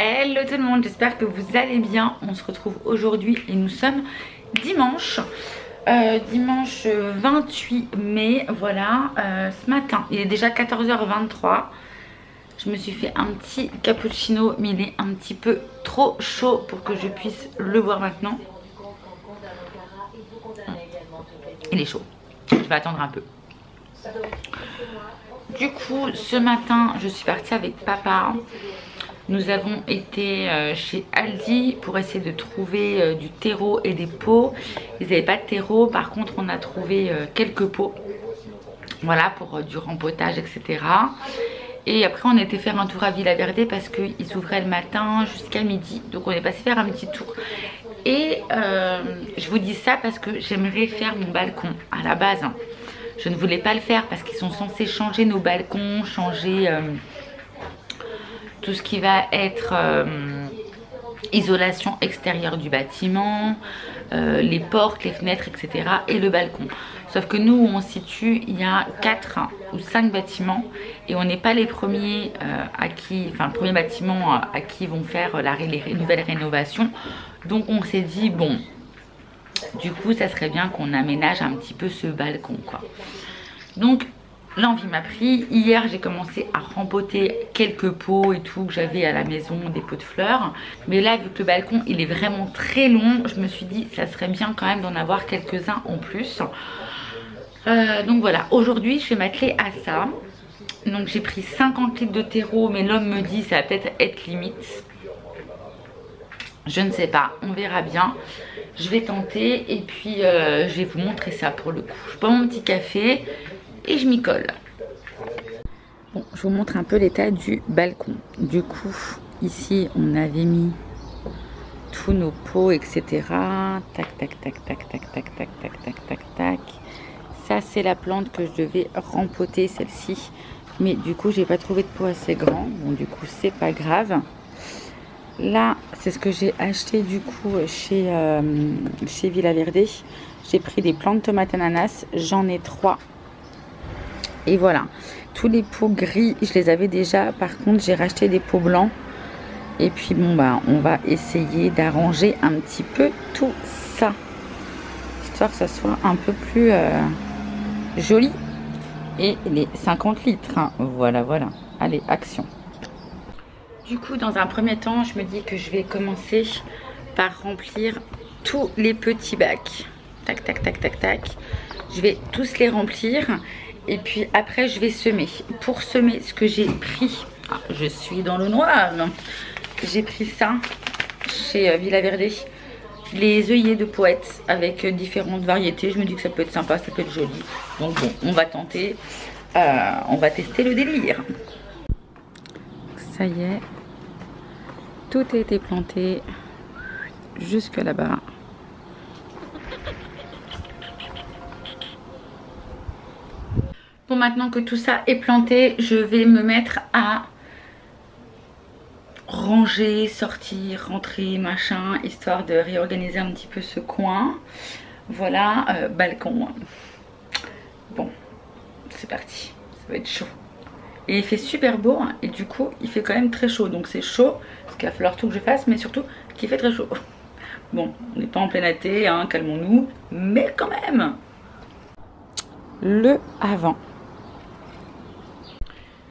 Hello tout le monde, j'espère que vous allez bien. On se retrouve aujourd'hui et nous sommes dimanche. Dimanche 28 mai, voilà. Ce matin, il est déjà 14h23. Je me suis fait un petit cappuccino, mais il est un petit peu trop chaud pour que je puisse le boire maintenant. Il est chaud, je vais attendre un peu. Du coup, ce matin, je suis partie avec papa. Nous avons été chez Aldi pour essayer de trouver du terreau et des pots. Ils n'avaient pas de terreau, par contre on a trouvé quelques pots. Voilà, pour du rempotage, etc. Et après on était faire un tour à Villa Verde parce qu'ils ouvraient le matin jusqu'à midi. Donc on est passé faire un petit tour. Et je vous dis ça parce que j'aimerais faire mon balcon à la base. Je ne voulais pas le faire parce qu'ils sont censés changer nos balcons, changer... tout ce qui va être isolation extérieure du bâtiment, les portes, les fenêtres, etc. et le balcon. Sauf que nous, où on se situe, il y a 4 ou 5 bâtiments et on n'est pas les premiers le premier bâtiment à qui vont faire les nouvelles rénovations. Donc on s'est dit, bon, du coup, ça serait bien qu'on aménage un petit peu ce balcon, quoi. Donc, l'envie m'a pris. Hier j'ai commencé à rempoter quelques pots et tout que j'avais à la maison, des pots de fleurs. Mais là, vu que le balcon il est vraiment très long, je me suis dit ça serait bien quand même d'en avoir quelques-uns en plus. Donc voilà, aujourd'hui je vais m'atteler à ça. Donc j'ai pris 50 litres de terreau, mais l'homme me dit ça va peut-être être limite. Je ne sais pas, on verra bien. Je vais tenter et puis je vais vous montrer ça pour le coup. Je prends mon petit café et je m'y colle. Bon, je vous montre un peu l'état du balcon. Du coup, ici, on avait mis tous nos pots, etc. Tac, tac, tac, tac, tac, tac, tac, tac, tac, tac, tac. Ça, c'est la plante que je devais rempoter, celle-ci. Mais du coup, j'ai pas trouvé de pot assez grand. Bon, du coup, c'est pas grave. Là, c'est ce que j'ai acheté du coup chez Villa Verde. J'ai pris des plantes de tomates ananas. J'en ai 3. Et voilà, tous les pots gris, je les avais déjà. Par contre, j'ai racheté des pots blancs. Et puis bon, bah, on va essayer d'arranger un petit peu tout ça. Histoire que ça soit un peu plus joli. Et les 50 litres, hein. Voilà, voilà. Allez, action. Du coup, dans un premier temps, je me dis que je vais commencer par remplir tous les petits bacs. Tac, tac, tac, tac, tac. Je vais tous les remplir. Et puis après je vais semer. Pour semer, ce que j'ai pris, je suis dans le noir. J'ai pris ça chez Villa Verde. Les œillets de poète avec différentes variétés. Je me dis que ça peut être sympa, ça peut être joli. Donc bon, on va tenter. On va tester le délire. Ça y est. Tout a été planté jusque là-bas. Bon, maintenant que tout ça est planté, je vais me mettre à ranger, sortir, rentrer, machin, histoire de réorganiser un petit peu ce coin. Voilà, balcon. Bon, c'est parti, ça va être chaud. Et il fait super beau, hein, et du coup, il fait quand même très chaud. Donc c'est chaud, parce qu'il va falloir tout que je fasse, mais surtout qu'il fait très chaud. Bon, on n'est pas en plein été, hein, calmons-nous, mais quand même. Le avant.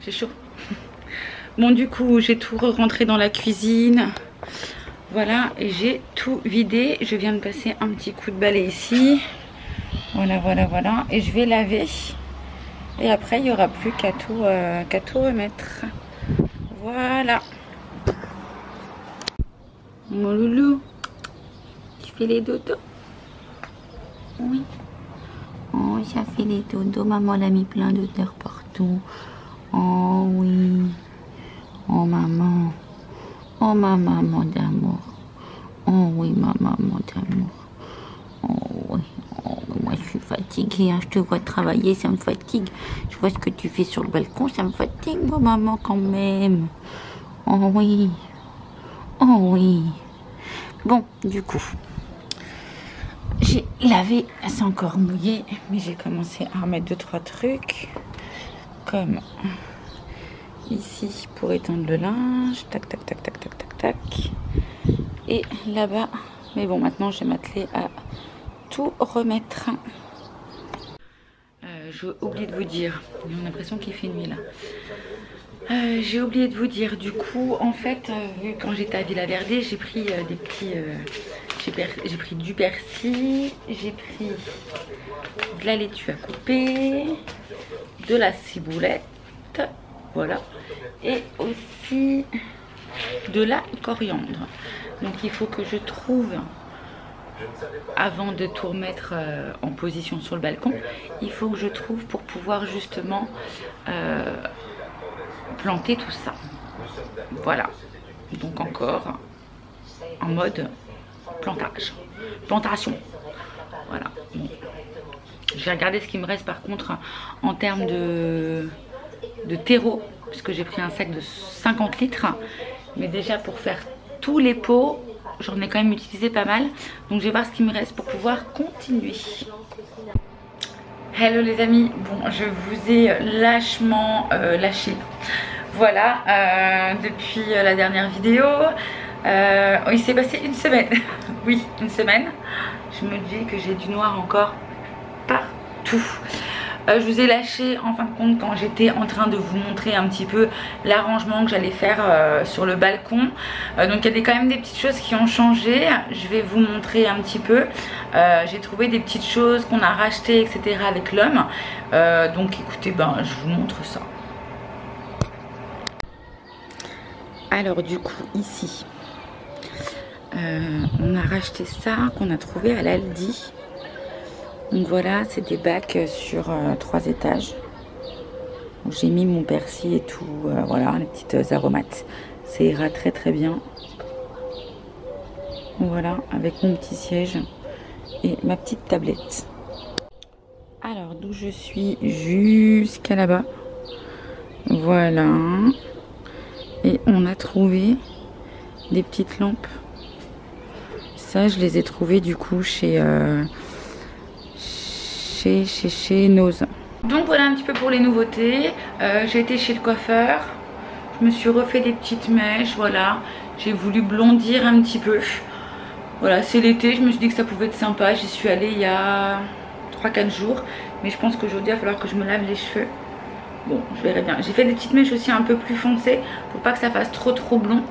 J'ai chaud. Bon, du coup, j'ai tout rentré dans la cuisine. Voilà, et j'ai tout vidé. Je viens de passer un petit coup de balai ici. Voilà, voilà, voilà. Et je vais laver. Et après, il n'y aura plus qu'à tout remettre. Voilà. Mon loulou, tu fais les dodos? Oui. Oh, ça fait les dodos. Maman l'a mis plein de terre partout. Oh oui. Oh maman. Oh ma maman d'amour. Oh oui, ma maman d'amour. Oh oui. Oh, moi je suis fatiguée, hein. Je te vois travailler, ça me fatigue. Je vois ce que tu fais sur le balcon, ça me fatigue, moi maman quand même. Oh oui. Oh oui. Bon, du coup, j'ai lavé, c'est encore mouillé, mais j'ai commencé à remettre 2-3 trucs. Comme ici pour étendre le linge. Tac, tac, tac, tac, tac, tac, tac. Et là-bas, mais bon, maintenant je vais m'atteler à tout remettre. J'ai oublié de vous dire, j'ai l'impression qu'il fait nuit là. J'ai oublié de vous dire, du coup, en fait, quand j'étais à Villa Verde, j'ai pris des petits... j'ai pris du persil, j'ai pris de la laitue à couper, de la ciboulette, voilà, et aussi de la coriandre. Donc il faut que je trouve, avant de tout remettre en position sur le balcon, il faut que je trouve pour pouvoir justement planter tout ça. Voilà, donc encore en mode plantation. Voilà. Bon. Je vais regarder ce qui me reste par contre en termes de terreau, puisque j'ai pris un sac de 50 litres. Mais déjà pour faire tous les pots, j'en ai quand même utilisé pas mal. Donc je vais voir ce qui me reste pour pouvoir continuer. Hello les amis, bon je vous ai lâchement lâché. Voilà, depuis la dernière vidéo, il s'est passé une semaine. Oui, une semaine. Je me dis que j'ai du noir encore partout. Je vous ai lâché en fin de compte quand j'étais en train de vous montrer un petit peu l'arrangement que j'allais faire sur le balcon. Donc il y a quand même des petites choses qui ont changé. Je vais vous montrer un petit peu. J'ai trouvé des petites choses qu'on a rachetées, etc. avec l'homme. Donc écoutez, je vous montre ça. Alors du coup ici, on a racheté ça qu'on a trouvé à l'Aldi. Donc voilà, c'est des bacs sur 3 étages. J'ai mis mon persil et tout, voilà, les petites aromates. Ça ira très très bien. Voilà, avec mon petit siège et ma petite tablette. Alors d'où je suis jusqu'à là-bas. Voilà. Et on a trouvé des petites lampes. Ça, je les ai trouvées du coup chez Nose. Donc voilà un petit peu pour les nouveautés. J'ai été chez le coiffeur. Je me suis refait des petites mèches. Voilà. J'ai voulu blondir un petit peu. Voilà, c'est l'été. Je me suis dit que ça pouvait être sympa. J'y suis allée il y a 3-4 jours. Mais je pense qu'aujourd'hui, il va falloir que je me lave les cheveux. Bon, je verrai bien. J'ai fait des petites mèches aussi un peu plus foncées pour pas que ça fasse trop blond.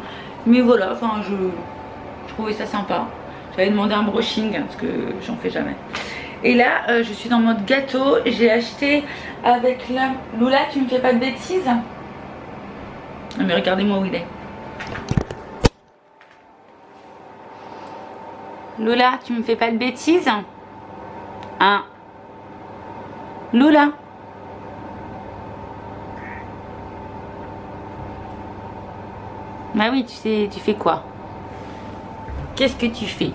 Mais voilà, enfin, je trouvais ça sympa. J'avais demandé un brushing parce que j'en fais jamais. Et là, je suis en mode gâteau. J'ai acheté avec la... Lola, tu me fais pas de bêtises? Ah, mais regardez-moi où il est. Lola, tu me fais pas de bêtises? Hein? Lola? Bah oui, tu sais, tu fais quoi? Qu'est-ce que tu fais?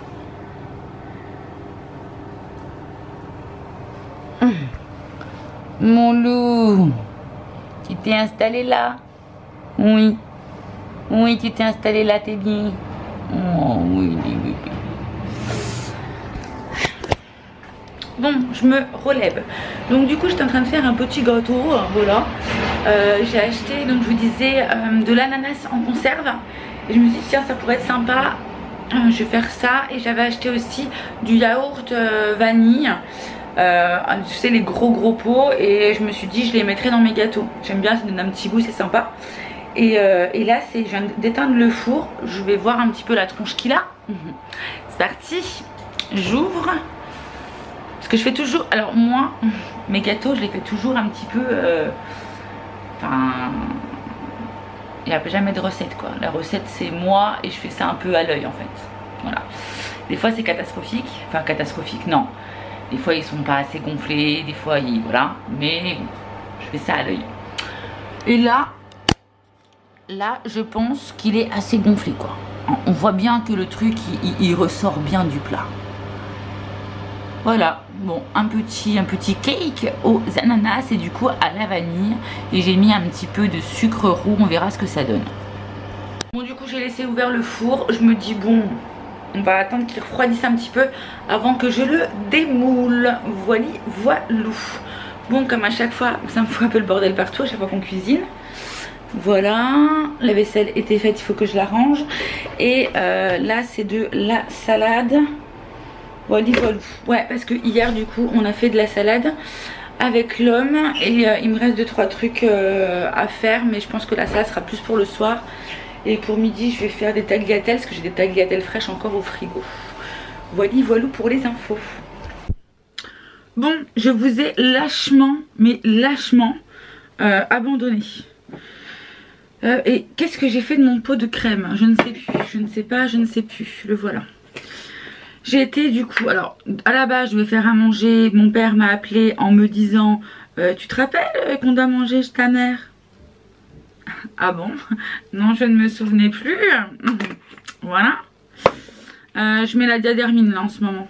Mon loup, tu t'es installé là? Oui. Oui, tu t'es installé là, t'es bien. Oh oui, bébé. Bon, je me relève. Donc du coup, j'étais en train de faire un petit gâteau, voilà. J'ai acheté, donc je vous disais, de l'ananas en conserve. Et je me suis dit, tiens, ça pourrait être sympa. Je vais faire ça. Et j'avais acheté aussi du yaourt vanille. Tu sais, les gros pots. Et je me suis dit, je les mettrai dans mes gâteaux. J'aime bien, ça donne un petit goût, c'est sympa. Et là, je viens d'éteindre le four. Je vais voir un petit peu la tronche qu'il a. C'est parti. J'ouvre. Parce que je fais toujours... Alors moi, mes gâteaux, je les fais toujours un petit peu... Enfin... Il n'y a jamais de recette quoi. La recette c'est moi et je fais ça un peu à l'œil en fait. Voilà. Des fois c'est catastrophique. Enfin catastrophique non. Des fois ils sont pas assez gonflés. Des fois ils... Voilà. Mais bon, je fais ça à l'œil. Et là je pense qu'il est assez gonflé quoi. On voit bien que le truc il ressort bien du plat. Voilà, bon, un petit cake aux ananas et du coup à la vanille. Et j'ai mis un petit peu de sucre roux, on verra ce que ça donne. Bon, du coup j'ai laissé ouvert le four. Je me dis bon, on va attendre qu'il refroidisse un petit peu avant que je le démoule. Voilou. Bon, comme à chaque fois, ça me fout un peu le bordel partout à chaque fois qu'on cuisine. Voilà, la vaisselle était faite, il faut que je la range. Et là c'est de la salade. Voilà, voilà. Ouais, parce que hier du coup on a fait de la salade avec l'homme. Et il me reste 2-3 trucs à faire. Mais je pense que la salade sera plus pour le soir. Et pour midi je vais faire des tagliatelles, parce que j'ai des tagliatelles fraîches encore au frigo. Voilà, voilà pour les infos. Bon, je vous ai lâchement, mais lâchement abandonné. Et qu'est-ce que j'ai fait de mon pot de crème? Je ne sais plus, je ne sais pas, je ne sais plus. Le voilà. J'ai été du coup, alors à la base je vais faire à manger. Mon père m'a appelé en me disant tu te rappelles qu'on doit manger chez ta mère? Ah bon? Non, je ne me souvenais plus. Voilà. Je mets la diadérmine là en ce moment.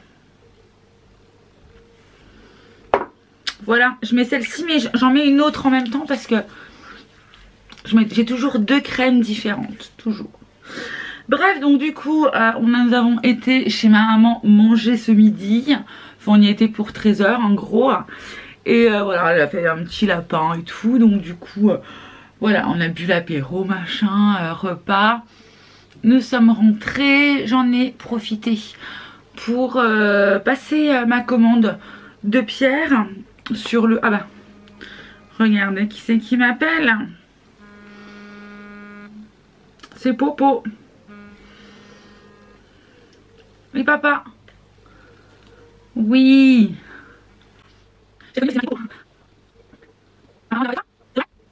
Voilà, je mets celle-ci, mais j'en mets une autre en même temps parce que j'ai toujours 2 crèmes différentes, toujours. Bref, donc du coup, nous avons été chez ma maman manger ce midi. Enfin, on y était pour 13 h en gros. Et voilà, elle a fait un petit lapin et tout. Donc du coup, voilà, on a bu l'apéro, machin, repas. Nous sommes rentrés, j'en ai profité pour passer ma commande de Pierre sur le... Ah bah, regardez, qui c'est qui m'appelle? C'est Popo. Oui, papa. Oui. J'ai connu, c'est Popo. Ah, on a pas?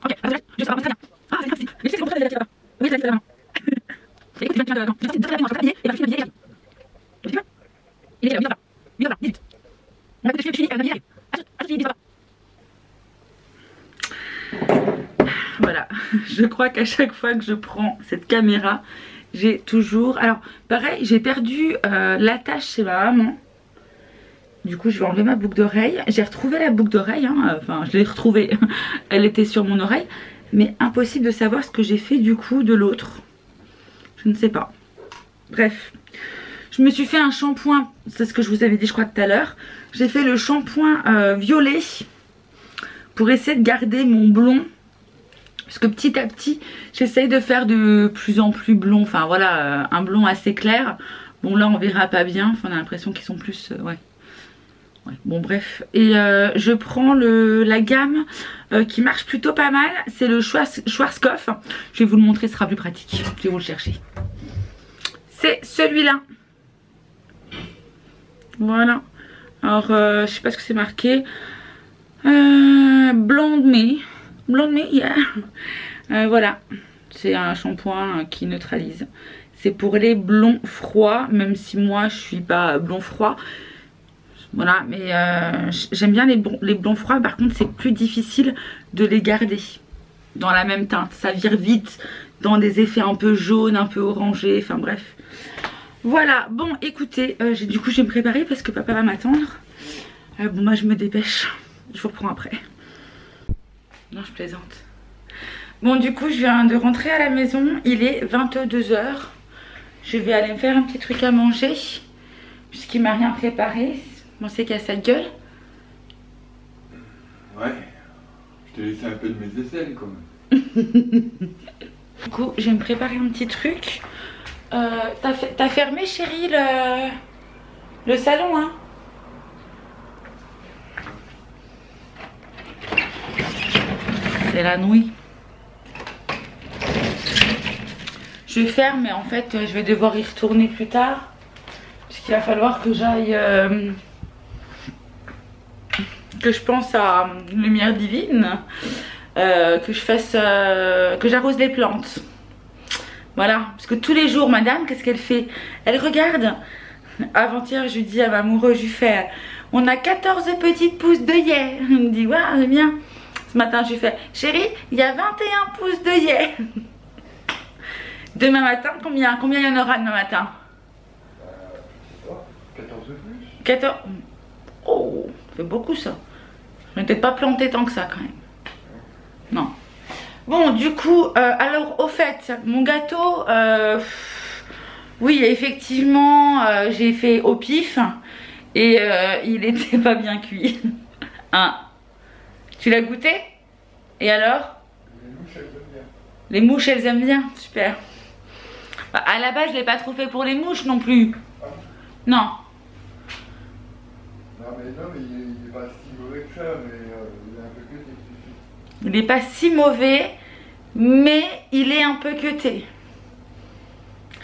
Ok, je sais pas, très bien. Ah, c'est merci. Mais tu sais, c'est pour ça que j'ai là-bas. Oui, j'ai là-bas. Et écoute, je viens de là-dedans. Je sais, c'est très bien, je vais habiller, et la fille m'a dit, il est là, il est là, vite. On a fait fini, elle m'a dit, allez. Voilà, je crois qu'à chaque fois que je prends cette caméra, j'ai toujours... Alors, pareil, j'ai perdu l'attache chez ma maman. Du coup, je vais enlever ma boucle d'oreille. J'ai retrouvé la boucle d'oreille, hein. Enfin, je l'ai retrouvée. Elle était sur mon oreille. Mais impossible de savoir ce que j'ai fait du coup de l'autre. Je ne sais pas. Bref. Je me suis fait un shampoing. C'est ce que je vous avais dit, je crois, tout à l'heure. J'ai fait le shampoing violet. Pour essayer de garder mon blond. Parce que petit à petit, j'essaye de faire de plus en plus blond. Enfin voilà, un blond assez clair. Bon là, on verra pas bien. Enfin, on a l'impression qu'ils sont plus... ouais. Bon bref. Et je prends la gamme qui marche plutôt pas mal. C'est le Schwarzkopf. Je vais vous le montrer, ce sera plus pratique. Je vais vous le chercher. C'est celui-là. Voilà. Alors, je sais pas ce que c'est marqué. Blonde Me. Blonde Me, yeah. Voilà. C'est un shampoing qui neutralise. C'est pour les blonds froids. Même si moi, je suis pas blond froid. Voilà, mais j'aime bien les blonds froids. Par contre, c'est plus difficile de les garder dans la même teinte. Ça vire vite dans des effets un peu jaunes, un peu orangés. Enfin bref. Voilà, bon écoutez, du coup je vais me préparer parce que papa va m'attendre. Bon moi je me dépêche, je vous reprends après. Non, je plaisante. Bon du coup je viens de rentrer à la maison, il est 22 h. Je vais aller me faire un petit truc à manger puisqu'il m'a rien préparé. Bon, c'est qu'il a sa gueule. Ouais, je t'ai laissé un peu de mes aisselles quand même. Du coup je vais me préparer un petit truc. T'as fermé chérie le salon hein? C'est la nuit. Je ferme mais en fait je vais devoir y retourner plus tard. Puisqu'il va falloir que j'aille... que je pense à lumière divine. Que je fasse... que j'arrose les plantes. Voilà, parce que tous les jours, madame, qu'est-ce qu'elle fait? Elle regarde. Avant-hier, je lui dis à ma amoureuse, je lui fais, on a 14 petites pousses d'œillets. Elle me dit, ouais, c'est bien. Ce matin, je lui fais, chérie, il y a 21 pousses d'œillets. Demain matin, combien il y en aura demain matin? 14 de plus. 14. Oh, ça fait beaucoup ça. Je ne m'étais pas plantée tant que ça quand même. Non. Bon, du coup, alors au fait, mon gâteau, oui, effectivement, j'ai fait au pif et il était pas bien cuit. Hein? Tu l'as goûté? Et alors? Les mouches, elles aiment bien. Super. Bah, à la base, je l'ai pas trop fait pour les mouches non plus. Non. Non, mais il est pas si mauvais que ça, mais il est un peu cuté. Il est pas si mauvais, mais il est un peu cuté.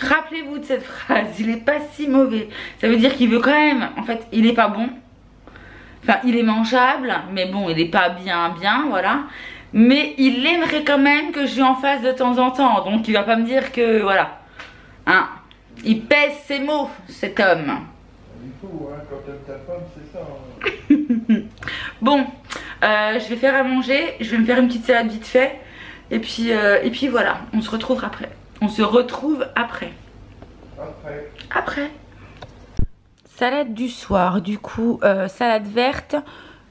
Rappelez-vous de cette phrase, il est pas si mauvais. Ça veut dire qu'il veut quand même, en fait, il est pas bon. Enfin, il est mangeable, mais bon, il est pas bien, voilà. Mais il aimerait quand même que je lui en fasse de temps en temps. Donc il va pas me dire que, voilà. Hein, il pèse ses mots, cet homme. Il faut, hein, quand t'aimes ta femme, c'est ça. Hein. Bon, je vais faire à manger, je vais me faire une petite salade vite fait. Et puis voilà, on se retrouve après. On se retrouve après. Après. Salade du soir, du coup, salade verte,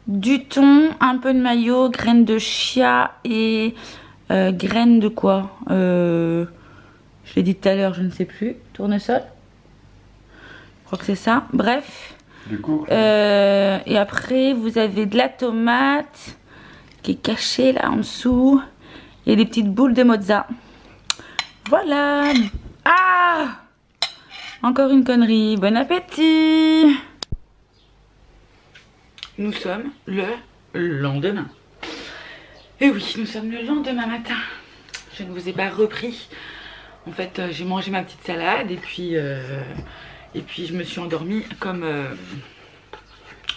du thon, un peu de mayo, graines de chia et graines de quoi je l'ai dit tout à l'heure, je ne sais plus. Tournesol. Je crois que c'est ça. Bref. Du coup, et après, vous avez de la tomate qui est cachée là en dessous. Et des petites boules de mozza. Voilà. Ah! Encore une connerie. Bon appétit! Nous sommes le lendemain. Et oui, nous sommes le lendemain matin. Je ne vous ai pas repris. En fait, j'ai mangé ma petite salade et puis je me suis endormie comme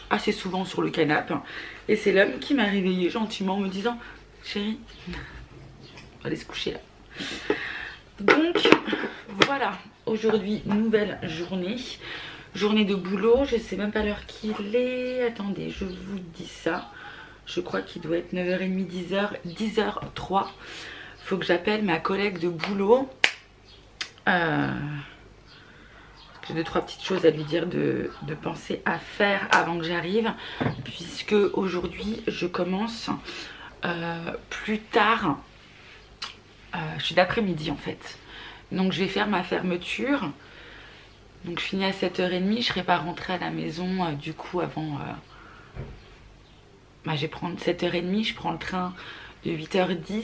assez souvent sur le canapé. Et c'est l'homme qui m'a réveillée gentiment en me disant « Chérie, on va aller se coucher là. » Donc voilà, aujourd'hui nouvelle journée. Journée de boulot, je sais même pas l'heure qu'il est. Attendez, je vous dis ça. Je crois qu'il doit être 9h30, 10h, 10h03. Faut que j'appelle ma collègue de boulot. J'ai 2-3 petites choses à lui dire de penser à faire avant que j'arrive. Puisque aujourd'hui je commence plus tard. Je suis d'après-midi en fait. Donc je vais faire ma fermeture. Donc je finis à 7h30. Je ne serai pas rentrée à la maison du coup avant... je vais prendre 7h30. Je prends le train de 8h10.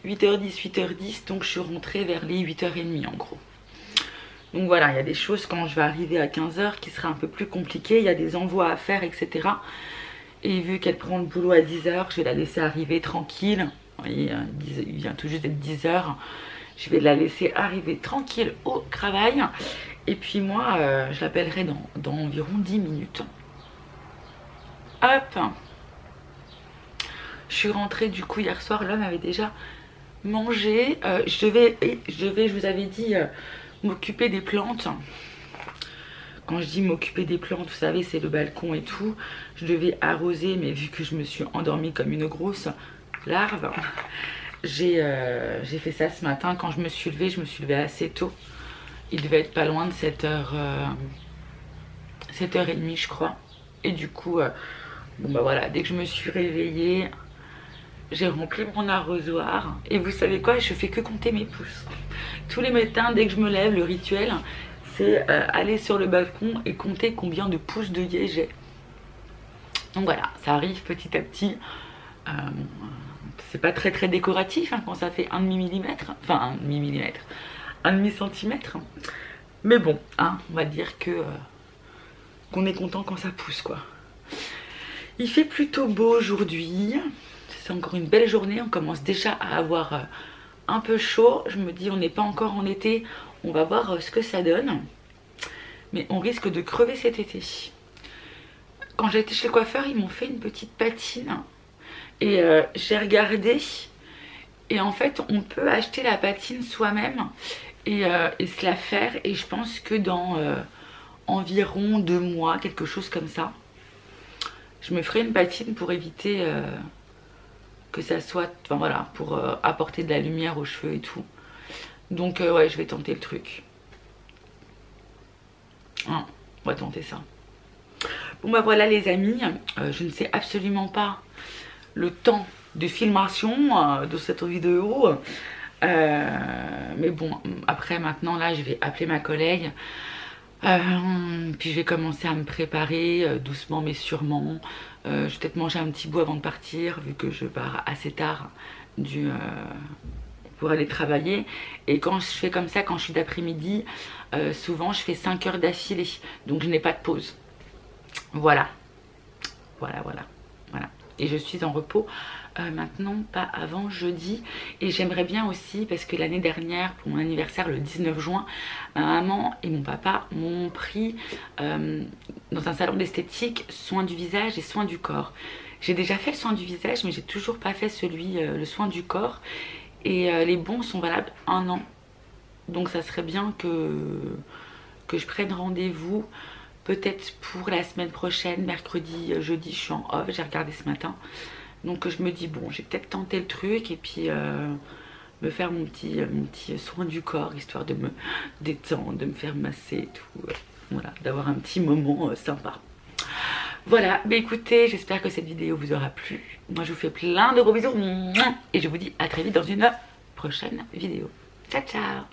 8h10. Donc je suis rentrée vers les 8h30 en gros. Donc voilà, il y a des choses quand je vais arriver à 15h qui sera un peu plus compliqué. Il y a des envois à faire, etc. Et vu qu'elle prend le boulot à 10h, je vais la laisser arriver tranquille. Vous voyez, il vient tout juste d'être 10h. Je vais la laisser arriver tranquille au travail. Et puis moi, je l'appellerai dans environ 10 minutes. Hop. Je suis rentrée du coup hier soir. L'homme avait déjà mangé. Je vais, je vous avais dit, m'occuper des plantes. Quand je dis m'occuper des plantes, vous savez, c'est le balcon et tout. Je devais arroser, mais vu que je me suis endormie comme une grosse larve, j'ai fait ça ce matin. Quand je me suis levée assez tôt. Il devait être pas loin de 7h30 je crois. Et du coup, bon bah voilà, dès que je me suis réveillée, j'ai rempli mon arrosoir. Et vous savez quoi, je fais que compter mes pouces. Tous les matins, dès que je me lève, le rituel, c'est aller sur le balcon et compter combien de pouces d'œillet j'ai. Donc voilà, ça arrive petit à petit. C'est pas très très décoratif hein, quand ça fait 1,5 mm. Enfin 1,5 mm. 1,5 cm. Mais bon, hein, on va dire que qu'on est content quand ça pousse quoi. Il fait plutôt beau aujourd'hui. C'est encore une belle journée. On commence déjà à avoir un peu chaud. Je me dis on n'est pas encore en été. On va voir ce que ça donne. Mais on risque de crever cet été. Quand j'ai été chez le coiffeur, ils m'ont fait une petite patine. Et j'ai regardé. Et en fait, on peut acheter la patine soi-même. Et se la faire. Et je pense que dans environ 2 mois, quelque chose comme ça, je me ferai une patine pour éviter que ça soit... Enfin voilà, pour apporter de la lumière aux cheveux et tout. Donc ouais, je vais tenter le truc. Hein, on va tenter ça. Bon bah voilà les amis, je ne sais absolument pas le temps de filmation de cette vidéo. Mais bon, après maintenant là je vais appeler ma collègue. Puis je vais commencer à me préparer doucement mais sûrement. Je vais peut-être manger un petit bout avant de partir vu que je pars assez tard du pour aller travailler. Et quand je fais comme ça, quand je suis d'après-midi, souvent je fais 5 heures d'affilée, donc je n'ai pas de pause. Voilà. Et je suis en repos maintenant, pas avant jeudi. Et j'aimerais bien aussi, parce que l'année dernière, pour mon anniversaire le 19 juin, ma maman et mon papa m'ont pris dans un salon d'esthétique soin du visage et soin du corps. J'ai déjà fait le soin du visage, mais j'ai toujours pas fait le soin du corps. Et les bons sont valables 1 an. Donc ça serait bien que je prenne rendez-vous. Peut-être pour la semaine prochaine, mercredi, jeudi, je suis en off, j'ai regardé ce matin. Donc je me dis, bon, j'ai peut-être tenté le truc et puis me faire mon petit soin du corps, histoire de me détendre, de me faire masser et tout. Voilà, d'avoir un petit moment sympa. Voilà, bah écoutez, j'espère que cette vidéo vous aura plu. Moi, je vous fais plein de gros bisous et je vous dis à très vite dans une prochaine vidéo. Ciao, ciao!